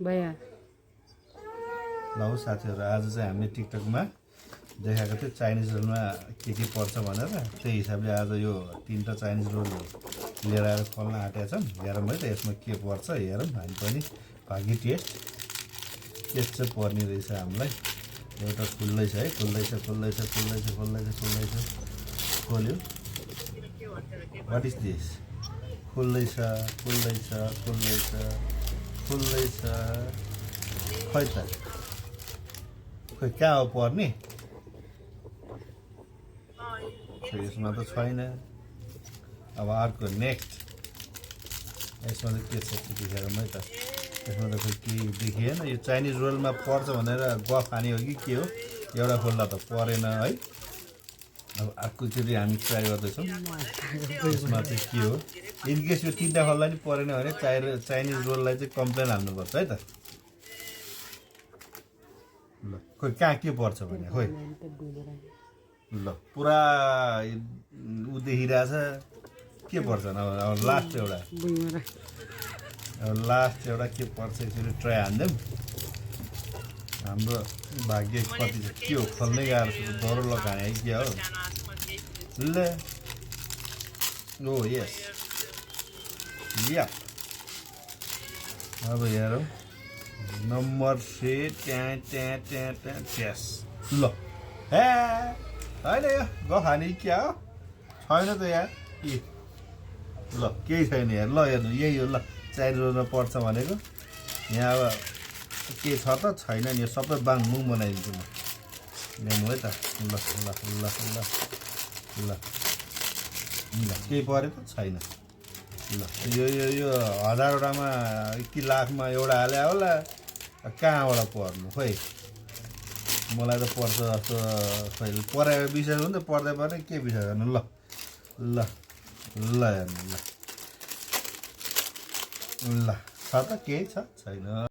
भैया ल साथीहरू आज चाहिँ हामीले टिकटकमा देखाएको थियो चाइनिज रोलमा के पर्छ भनेर त्यही हिसाबले आज यो 3टा चाइनिज रोल लिएर आएर खोल्न आँटेका छौँ। हेरौँ है त यसमा के पर्छ हेरौँ हामी पनि भागी टेस्ट के चाहिँ पर्ने रहेछ हामीलाई। एउटा खुल्दैछ है खुल्दैछ खोल्यो वाट इज दिस खुल्दैछ खै त खै कहाँ हो पर्ने यसमा त छैन। अब अर्को नेक्स्ट यसमा चाहिँ के छ देखाएर है त यसमा त खोइ केही देखिएन। यो चाइनिज रोलमा पर्छ भनेर गफ हाने हो कि के हो एउटा खोल्दा त परेन है। अब अर्कोचोटि हामी ट्राई गर्दैछौँ यसमा चाहिँ के हो। इनकेस यो 3टा खोल्दा नि परेन भने चाइनिज रोललाई चाहिँ कम्प्लेन हाल्नुपर्छ है त। ल खोइ कहाँ के पर्छ भने खोइ ल पुरा ऊ देखिरहेछ के पर्छ अब लास्ट एउटा के पर्छ एकचोटि ट्राई हान्दिउँ। हाम्रो भाग्य कति के हो खोल्नै गाह्रो छ डरो लगाए है क्या हो। ल ओ यस या अब हेरौँ नम्बर से ट्यास ल हे होइन यो गफ हाने क्या हो छैन त यार ल केही छैन यार। ल हेर्नु यही हो ल चाइनिज रोलमा पर्छ भनेको यहाँ अब के छ त छैन नि यो सबै बाङमुङ बनाइदिन्छु म ल्याउनु है त। ल केही पऱ्यो त छैन। ल यो 1000वटामा कि लाखमा एउटा हाल्या होला कहाँबाट पर्नु खोइ मलाई त पर्छ जस्तो खोइ पराएको विषय हो नि त पर्दै पर्ने के विषय गर्नु। ल हेर्नु ल छ त केही छ छैन।